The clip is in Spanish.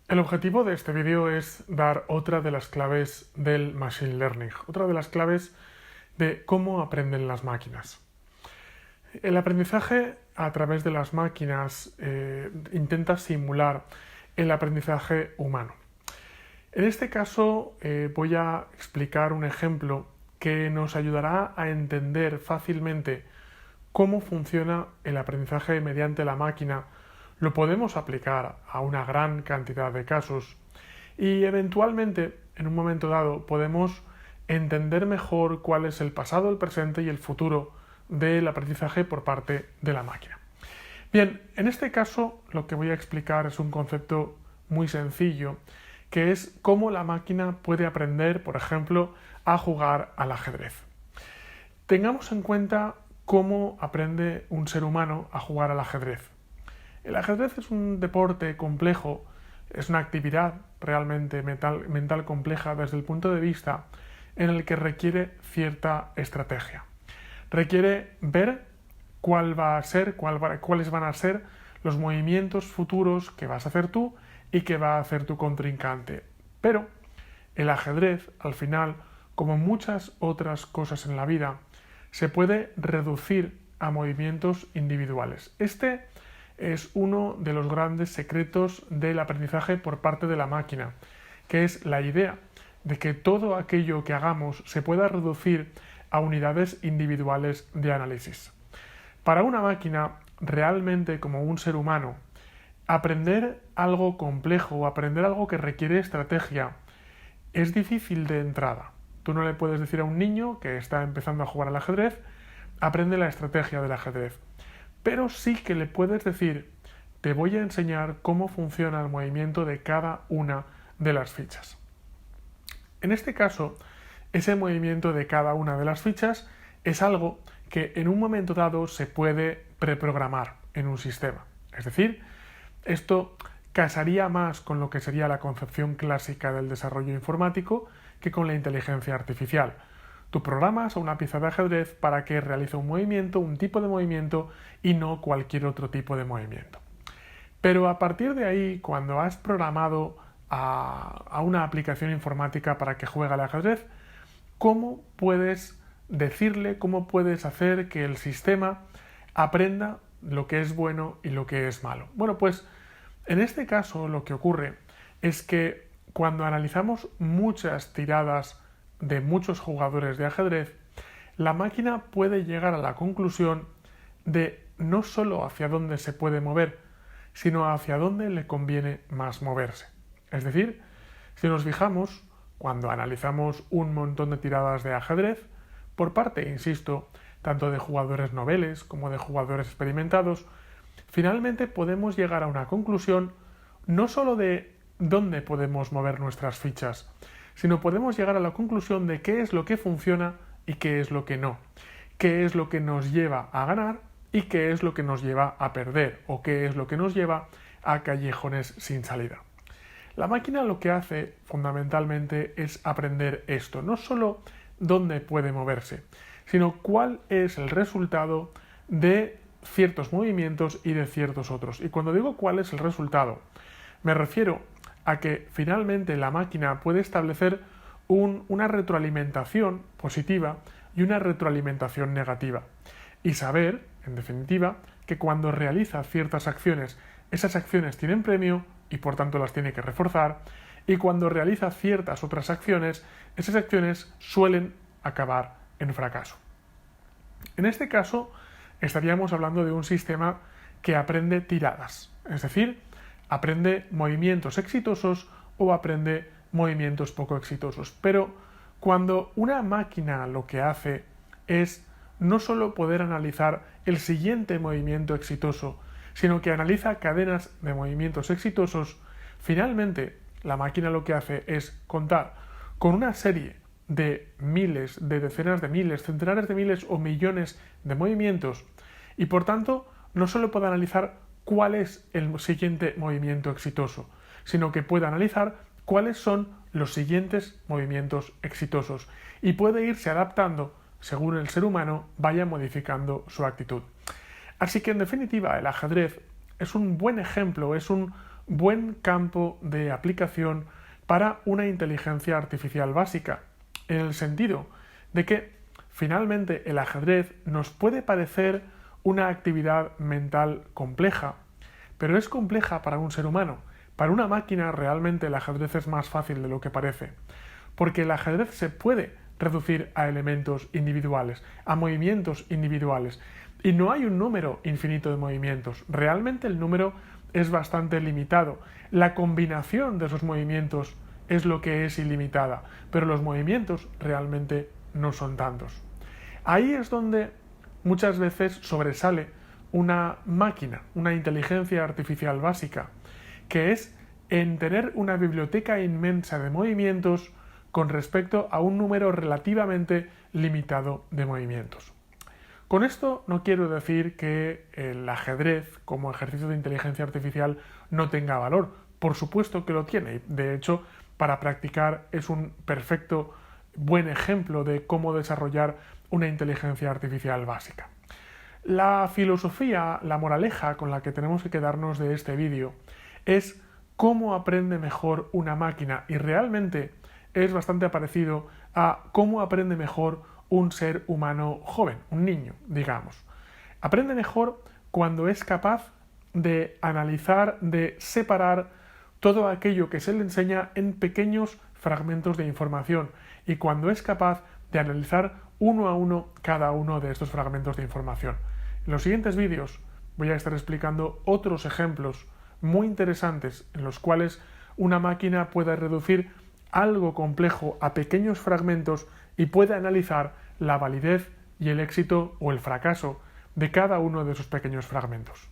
El objetivo de este vídeo es dar otra de las claves del Machine Learning, otra de las claves de cómo aprenden las máquinas. El aprendizaje a través de las máquinas intenta simular el aprendizaje humano. En este caso voy a explicar un ejemplo que nos ayudará a entender fácilmente cómo funciona el aprendizaje mediante la máquina. Lo podemos aplicar a una gran cantidad de casos y eventualmente, en un momento dado, podemos entender mejor cuál es el pasado, el presente y el futuro del aprendizaje por parte de la máquina. Bien, en este caso lo que voy a explicar es un concepto muy sencillo, que es cómo la máquina puede aprender, por ejemplo, a jugar al ajedrez. Tengamos en cuenta cómo aprende un ser humano a jugar al ajedrez. El ajedrez es un deporte complejo, es una actividad realmente mental compleja desde el punto de vista en el que requiere cierta estrategia. Requiere ver cuáles van a ser los movimientos futuros que vas a hacer tú y que va a hacer tu contrincante. Pero el ajedrez, al final, como muchas otras cosas en la vida, se puede reducir a movimientos individuales. Este es uno de los grandes secretos del aprendizaje por parte de la máquina, que es la idea de que todo aquello que hagamos se pueda reducir a unidades individuales de análisis. Para una máquina, realmente como un ser humano, aprender algo complejo o aprender algo que requiere estrategia es difícil de entrada. Tú no le puedes decir a un niño que está empezando a jugar al ajedrez, aprende la estrategia del ajedrez. Pero sí que le puedes decir, te voy a enseñar cómo funciona el movimiento de cada una de las fichas. En este caso, ese movimiento de cada una de las fichas es algo que en un momento dado se puede preprogramar en un sistema. Es decir, esto casaría más con lo que sería la concepción clásica del desarrollo informático que con la inteligencia artificial. Tú programas a una pieza de ajedrez para que realice un movimiento, un tipo de movimiento y no cualquier otro tipo de movimiento. Pero a partir de ahí, cuando has programado a una aplicación informática para que juegue al ajedrez, ¿cómo puedes decirle, cómo puedes hacer que el sistema aprenda lo que es bueno y lo que es malo? Bueno, pues en este caso lo que ocurre es que cuando analizamos muchas tiradas de muchos jugadores de ajedrez, la máquina puede llegar a la conclusión de no solo hacia dónde se puede mover, sino hacia dónde le conviene más moverse. Es decir, si nos fijamos, cuando analizamos un montón de tiradas de ajedrez, por parte, insisto, tanto de jugadores noveles como de jugadores experimentados, finalmente podemos llegar a una conclusión no solo de dónde podemos mover nuestras fichas, sino podemos llegar a la conclusión de qué es lo que funciona y qué es lo que no, qué es lo que nos lleva a ganar y qué es lo que nos lleva a perder o qué es lo que nos lleva a callejones sin salida. La máquina lo que hace fundamentalmente es aprender esto, no solo dónde puede moverse, sino cuál es el resultado de ciertos movimientos y de ciertos otros. Y cuando digo cuál es el resultado, me refiero a que finalmente la máquina puede establecer una retroalimentación positiva y una retroalimentación negativa. Y saber, en definitiva, que cuando realiza ciertas acciones, esas acciones tienen premio y por tanto las tiene que reforzar, y cuando realiza ciertas otras acciones, esas acciones suelen acabar en fracaso. En este caso, estaríamos hablando de un sistema que aprende tiradas, es decir, aprende movimientos exitosos o aprende movimientos poco exitosos. Pero cuando una máquina lo que hace es no solo poder analizar el siguiente movimiento exitoso, sino que analiza cadenas de movimientos exitosos, finalmente la máquina lo que hace es contar con una serie de miles, de decenas de miles, centenares de miles o millones de movimientos y por tanto no solo puede analizar cuál es el siguiente movimiento exitoso, sino que puede analizar cuáles son los siguientes movimientos exitosos y puede irse adaptando según el ser humano vaya modificando su actitud. Así que en definitiva el ajedrez es un buen ejemplo, es un buen campo de aplicación para una inteligencia artificial básica, en el sentido de que finalmente el ajedrez nos puede parecer una actividad mental compleja, pero es compleja para un ser humano. Para una máquina realmente el ajedrez es más fácil de lo que parece, porque el ajedrez se puede reducir a elementos individuales, a movimientos individuales, y no hay un número infinito de movimientos. Realmente el número es bastante limitado. La combinación de esos movimientos es lo que es ilimitada, pero los movimientos realmente no son tantos. Ahí es donde muchas veces sobresale una máquina, una inteligencia artificial básica, que es en tener una biblioteca inmensa de movimientos con respecto a un número relativamente limitado de movimientos. Con esto no quiero decir que el ajedrez como ejercicio de inteligencia artificial no tenga valor. Por supuesto que lo tiene. De hecho, para practicar es un perfecto buen ejemplo de cómo desarrollar una inteligencia artificial básica. La filosofía, la moraleja con la que tenemos que quedarnos de este vídeo es cómo aprende mejor una máquina, y realmente es bastante parecido a cómo aprende mejor un ser humano joven, un niño, digamos. Aprende mejor cuando es capaz de analizar, de separar todo aquello que se le enseña en pequeños fragmentos de información, y cuando es capaz de analizar uno a uno cada uno de estos fragmentos de información. En los siguientes vídeos voy a estar explicando otros ejemplos muy interesantes en los cuales una máquina puede reducir algo complejo a pequeños fragmentos y puede analizar la validez y el éxito o el fracaso de cada uno de esos pequeños fragmentos.